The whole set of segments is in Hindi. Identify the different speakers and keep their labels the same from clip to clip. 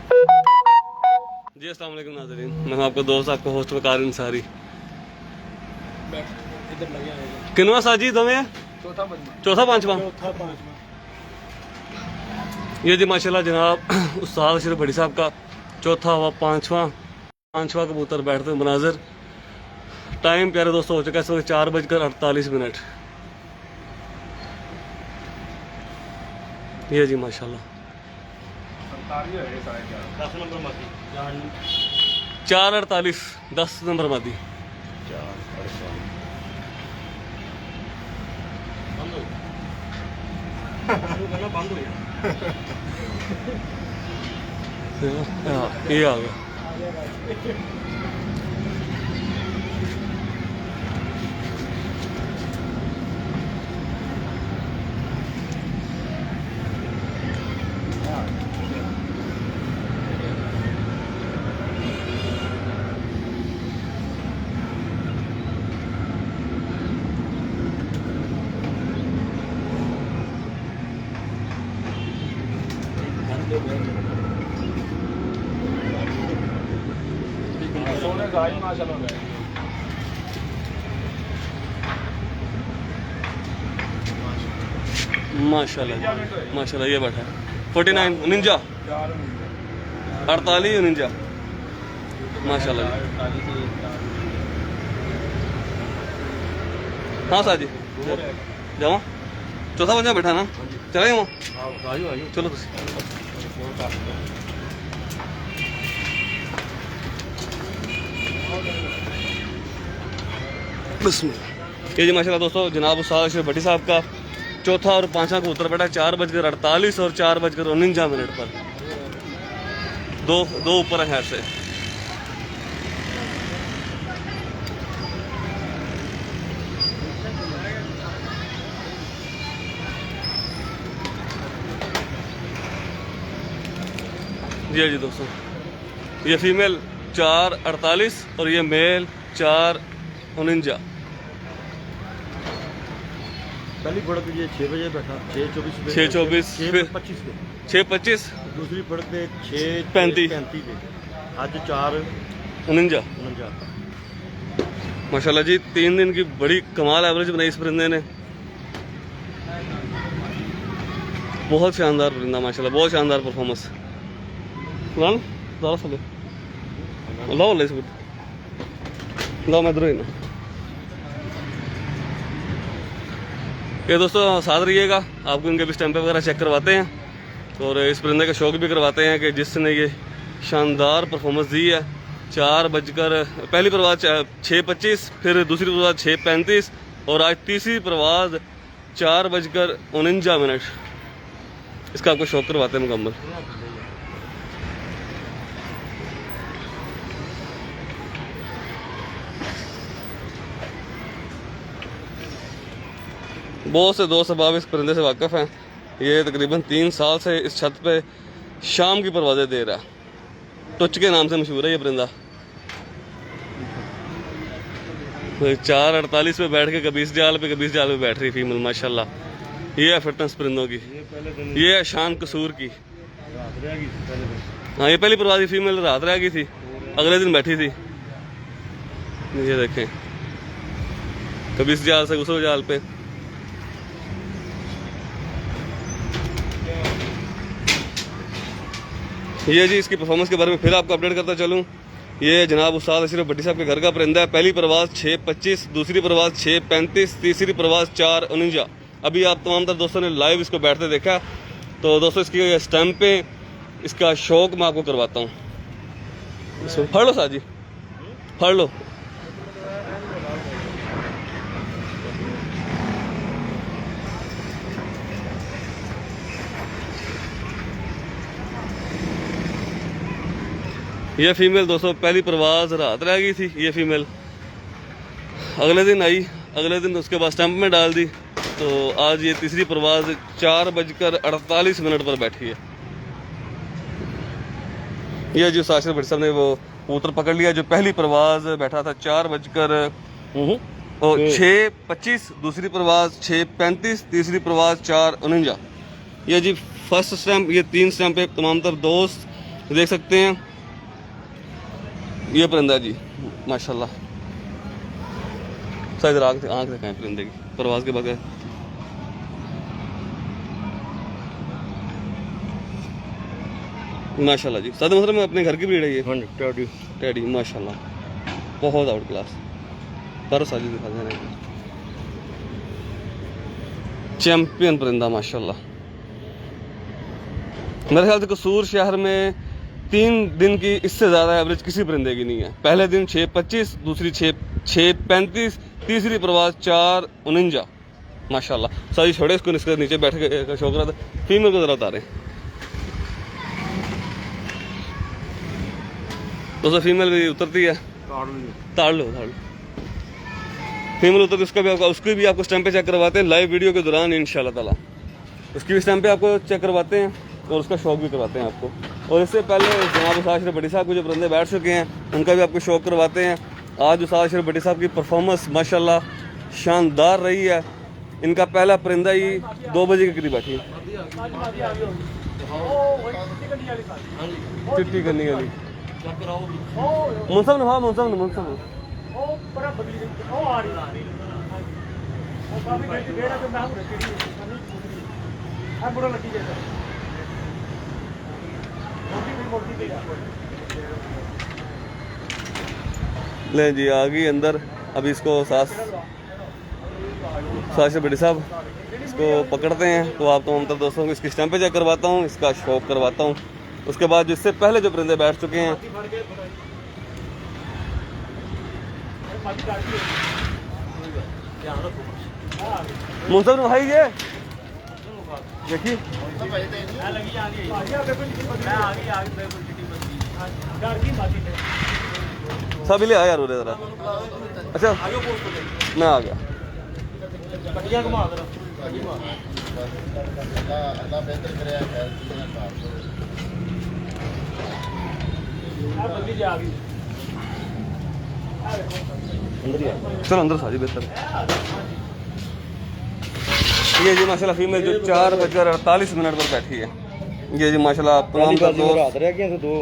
Speaker 1: जी अस्सलाम वालेकुम नाज़रीन, मैं हूं आपका दोस्त, आपका होस्ट वकार अंसारी। किनवा साजिद हमें चौथा पांचवा। ये जी माशाल्लाह जनाब उस्ताद अशरफ भट्टी साहब का चौथा हुआ पांचवा कबूतर बैठते हैं मनाजर। टाइम प्यारे दोस्तों हो चुका है इस वक्त 4:48। ये जी माशाल्लाह 4:48 10 नंबर मादी। ये आ गया। माशाल्लाह माशाल्लाह ये बैठा है 49 निंजा 48 निंजा माशाल्लाह। हाँ साजी जाओ चौथा बंजा बैठा ना चले चलो बिस्मिल्लाह। ये जी माशाल्लाह दोस्तों जनाब उस्ताद अशरफ भट्टी साहब का चौथा और पांचवा कबूतर बैठा 4:48 और 4:49 पर। दो ऊपर है ऐसे। जी दोस्तों ये फीमेल 4:48 और ये मेल 4:49।
Speaker 2: पहली फड़क ये 6 बजे बैठा
Speaker 1: 6:24 6:25
Speaker 2: दूसरी फड़क पे
Speaker 1: 6:35
Speaker 2: पे आज 4:49
Speaker 1: माशाल्लाह जी 3 दिन की बड़ी कमाल एवरेज बनाई इस परिंदे ने। बहुत शानदार परिंदा माशाल्लाह, बहुत शानदार परफॉर्मेंस। ये दोस्तों साथ रहिएगा, आपको इनके भी स्टैंप वगैरह चेक करवाते हैं और इस परिंदे का शौक भी करवाते हैं कि जिसने ये शानदार परफॉर्मेंस दी है। 4 बजकर पहली परवाज़ 6:25, फिर दूसरी परवाज़ 6:35 और आज तीसरी परवाज़ 4:49। इसका आपको शौक करवाते हैं मुकम्मल। बहुत से दोस्त अब इस परिंदे से वाकिफ़ हैं। ये तकरीबन 3 साल से इस छत पे शाम की परवाज़ें दे रहा है। टुच के नाम से मशहूर है ये परिंदा। 4:48 पे बैठ के कभी इस जाल पे बैठ रही फीमेल माशाल्लाह। ये है फिटनेस परिंदों की, ये है शान कसूर की। हाँ ये पहली परवाज़ फीमेल रात रह गई थी, अगले दिन बैठी थी। ये देखें कभी इस जाल से उस जाल पे। ये जी इसकी परफॉर्मेंस के बारे में फिर आपको अपडेट करता चलूँ। ये जनाब उस्ताद अशरफ भट्टी साहब के घर का परिंदा है। पहली परवाज़ 6:25, दूसरी परवाज़ 6:35, तीसरी परवाज़ 4:49। अभी आप तमाम तर दोस्तों ने लाइव इसको बैठते देखा। तो दोस्तों इसकी स्टैम्प पे इसका शौक मैं आपको करवाता हूँ। फड़ लो साजी, फड़ लो। ये फीमेल दोस्तों पहली परवाज़ रात रह गई थी। ये फीमेल अगले दिन आई, अगले दिन उसके बाद स्टैंप में डाल दी। तो आज ये तीसरी परवाज़ 4:48 पर बैठी है। ये जो साशिर भट्टी साहब ने वो कबूतर पकड़ लिया जो पहली परवाज़ बैठा था 6:25, दूसरी परवाज़ 6:35, तीसरी परवाज़ 4:49। ये जी फर्स्ट स्टैम्प, ये 3 स्टैम्प पे तमाम तर दोस्त देख सकते हैं ये परिंदा जी माशाल्लाह। शायद आँख दिखाएं परिंदे की परवाज के बगैर। माशाल्लाह जी। सादे मोहतरम में अपने घर की ब्रीड है ये।
Speaker 2: हाँ जी, टैडी।
Speaker 1: टैडी माशाल्लाह बहुत आउट क्लास। पर साजी दिखा देना चैंपियन परिंदा माशाल्लाह। मेरे ख्याल से कसूर शहर में 3 दिन की इससे ज़्यादा एवरेज किसी परिंदे की नहीं है। पहले दिन 6:25, दूसरी 6:35, तीसरी प्रवास 4:49 माशाल्लाह। सारी छोड़े इसको इसके नीचे बैठ के शौक रहा था। फीमेल को ज़रा उतारे दोस्तों। फीमेल भी उतरती है, ताड़ लो। फीमेल उतरती उसकी भी आपको स्टैंप पे चेक करवाते हैं लाइव वीडियो के दौरान इंशाल्लाह ताला। उसकी भी स्टैंप पे आपको चेक करवाते हैं और उसका शौक भी करवाते हैं आपको। और इससे पहले जनाब उस्ताद अशरफ भट्टी साहब को जो परिंदे बैठ चुके हैं उनका भी आपको शौक करवाते हैं। आज उस्ताद अशरफ भट्टी साहब की परफॉर्मेंस माशाल्लाह शानदार रही है। इनका पहला परिंदा ही 2 बजे के करीब बैठी चिट्टी करनी वाली। मुंसब ले जी आ गई अंदर। अभी इसको सास बड़ी साहब इसको पकड़ते हैं तो आप तमाम तर दोस्तों को इसकी स्टैंप पे चेक करवाता हूँ, इसका शौक करवाता हूँ। उसके बाद जिससे पहले जो परिंदे बैठ चुके हैं मुंसब ने भाई ये देखिए सब ले आया यार उरे जरा। अच्छा मैं आ गया। चलो अंदर साजी बेहतर। ये जी माशाल्लाह फीमेल जो 4:48 पर बैठी है। ये जी माशाल्लाह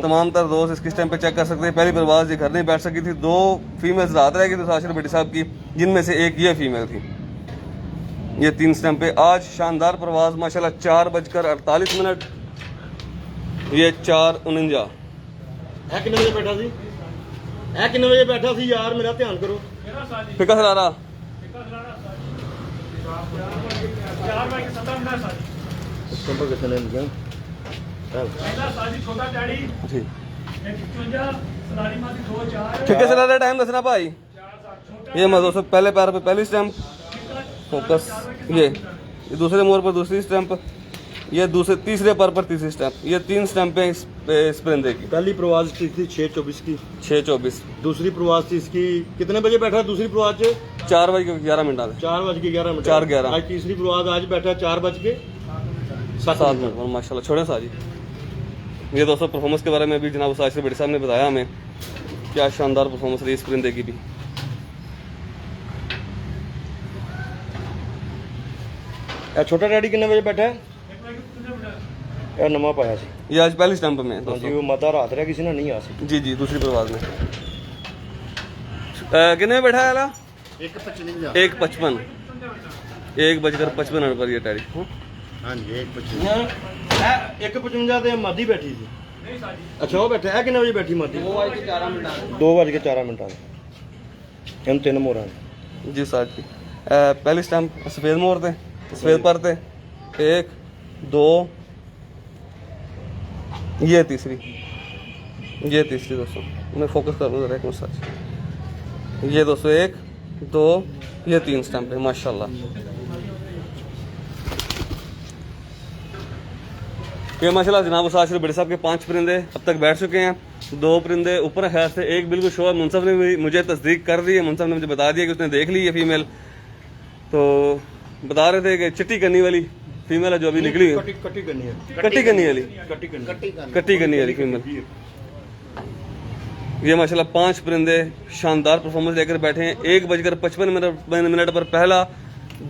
Speaker 1: तमाम तर दोस्त इसकी स्टैंप पे चेक कर सकते हैं। पहली परवाज ये घर नहीं बैठ सकी थी। 2 फीमेल्स रात रह गई थी अशरफ भट्टी साहब की, जिनमें से एक ये फीमेल थी। ये 3 स्टैंप पे आज शानदार परवाज माशाल्लाह 4:48। ये 4:49
Speaker 2: है। कितने बजे बैठा सी? है कितने बजे बैठा सी यार, मेरा ध्यान करो।
Speaker 1: फिका सरारा ठीक है सरारा टाइम दसना भाई। ये मैं दोस्तों पहले पैर पे पहली स्टैंप फोकस, ये दूसरे मोड़ पर दूसरी स्टैंप, ये तीसरे पर तीसरी स्टैंप। ये 3 स्टैंप है इस परिंदे की।
Speaker 2: पहली प्रवास की थी 6:24 की।
Speaker 1: 6:24। दूसरी
Speaker 2: प्रवास थी इसकी कितने बजे बैठा? दूसरी प्रवास
Speaker 1: 4:11
Speaker 2: 4:11
Speaker 1: 4:11।
Speaker 2: आज तीसरी प्रवास आज बैठा 4:07
Speaker 1: और माशाल्लाह छोड़े साजी। ये दोस्तों परफॉर्मेंस के बारे में भी जनाब अशरफ भट्टी साहब ने बताया हमें क्या शानदार परफॉर्मेंस रही इस परिंदे की भी।
Speaker 2: छोटा डैडी कितने बजे बैठा है? यार नमा पाया सी।
Speaker 1: ये आज पहली स्टैंप में
Speaker 2: जी वो माता रात रहा किसी ने नहीं आ सी।
Speaker 1: जी दूसरी प्रवास में कितने में बैठा है? 1:55 1:55 पर ये टैरी।
Speaker 2: हाँ जी 1:55 ਤੇ ਮਾਦੀ ਬੈਠੀ ਸੀ। अच्छा वो बैठा है। कितने बजे बैठी मादी? 2:04 हम 3 मोहर
Speaker 1: जी साथ की पहली स्टैंप सफेद मोहर थे, सफेद पर थे। 1 2 ये तीसरी दोस्तों मैं फोकस कर लूँ जरा एक मिनट। ये दोस्तों 1 2 ये 3 स्टैंप है माशाल्लाह। ये माशाल्लाह जनाब उस्ताद अशरफ भट्टी साहब के 5 परिंदे अब तक बैठ चुके हैं। 2 परिंदे ऊपर है से, एक बिल्कुल शोर। मुंसफ ने भी मुझे तस्दीक कर दी है। मुंसफ ने मुझे बता दिया कि उसने देख ली है फीमेल। तो बता रहे थे कि चिट्टी करनी वाली फीमेल है जो अभी निकली है।
Speaker 2: कट्टी करनी
Speaker 1: वाली फीमेल। ये माशाल्लाह 5 परिंदे शानदार परफॉर्मेंस लेकर बैठे हैं। 1:55 पर पहला,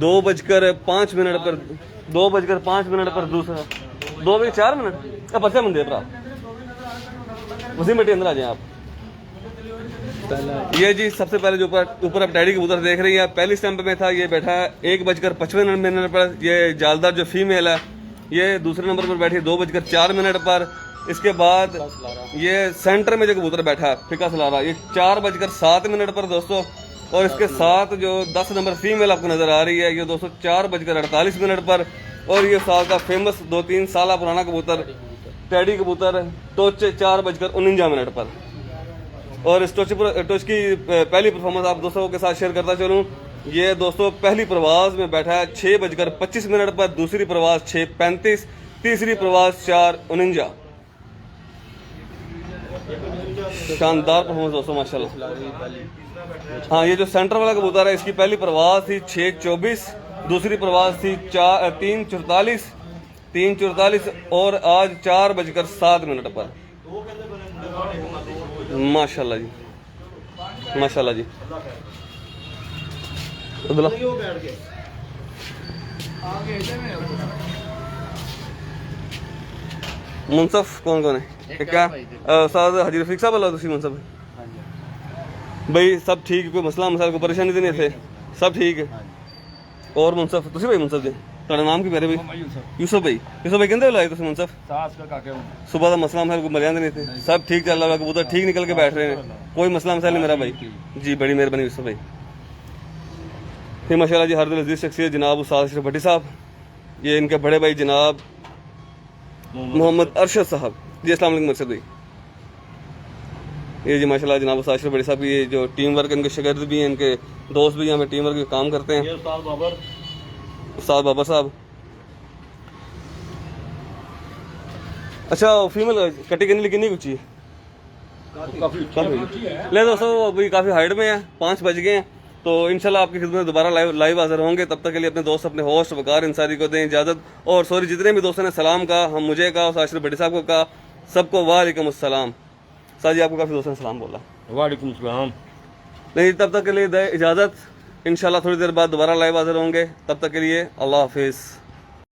Speaker 1: 2:05 पर दूसरा, 2:04 अब अच्छा बंदे भरा उसी मिट्टी अंदर आ जाए आप। ये जी सबसे पहले जो ऊपर आप टैडी कबूतर देख रही है, पहली स्टैंप में था, ये बैठा है 1:55 पर। ये जालदार जो फीमेल है ये दूसरे नंबर पर बैठी है 2:04 पर। इसके बाद ये सेंटर में जो कबूतर बैठा है फिका सलारा, ये 4:07 पर दोस्तों। और इसके साथ जो 10 नंबर फीमेल आपको नजर आ रही है ये दोस्तों 4:48 पर। और ये साल का फेमस 2-3 साल पुराना कबूतर टैडी कबूतर टोच 4:49 पर। और इस टोच की पहली परफॉर्मेंस आप दोस्तों के साथ शेयर करता चलूँ। ये दोस्तों पहली प्रवास में बैठा है 6:25 पर, दूसरी प्रवास 6:35, तीसरी प्रवास 4:49। शानदार परफॉर्मेंस दोस्तों माशाल्लाह। हाँ, ये जो सेंटर वाला कबूतर है इसकी पहली प्रवास थी 6:24, दूसरी प्रवास थी 3:44 और आज 4:07 पर। माशाल्लाह जी, माशाल्लाह जी। मुनसफ कौन कौन है क्या? उस्ताद हाजी रफीक साहब वाला मुनसफ भाई सब ठीक, कोई मसला मसाला कोई परेशानी तो नहीं थे, सब ठीक है। और मुनसफ तुसी भाई मुनसफ जी ਤੁਹਾਡਾ ਨਾਮ ਕੀ ਪਿਆਰੇ ਭਾਈ? यूसुफ भाई ਕਹਿੰਦੇ ਹੋ ਲਾਏ ਤੁਸੀਂ मुनसफ? सुबह का मसला मसाला कोई मरिया नहीं थे, सब ठीक चल रहा है, कबूतर ठीक निकल के बैठ रहे हैं, कोई मसला मसाला नहीं मेरा भाई जी। बड़ी मेहरबानी यूसुफ भाई। फिर माशाल्लाह जी हर दिल अजीज शख्सियत जनाब उस्ताद अशरफ भट्टी साहब, ये इनके बड़े भाई जनाब मोहम्मद अरशद साहब जी। अस्सलाम वालेकुम अरशद भाई। ये जी माशाल्लाह जनाब उस्ताद अशरफ भट्टी साहब, ये जो टीम वर्क इनके शागिर्द भी हैं, इनके दोस्त भी यहाँ पे टीम वर्क में काम करते हैं। उस्ताद बाबर साहब। अच्छा फीमेल कटी करनी लेकिन नहीं कुछ ले दोस्तों, अभी काफ़ी हाइट में है, 5 बज गए हैं। तो इंशाल्लाह आपकी खिदमत में दोबारा लाइव हाजिर होंगे। तब तक के लिए अपने दोस्त अपने होस्ट वकार इंसारी को दें इजाज़त। और सॉरी जितने भी दोस्तों ने सलाम कहा, हम मुझे कहा, अशरफ भट्टी साहब को कहा, सबको वालेकुम अस्सलाम। साहब जी आपको काफ़ी दोस्तों ने सलाम बोला।
Speaker 2: वालेकुम सलाम।
Speaker 1: नहीं, तब तक के लिए दे इजाज़त। इंशाल्लाह थोड़ी देर बाद दोबारा लाइव हाजिर होंगे। तब तक के लिए अल्लाह हाफिज़।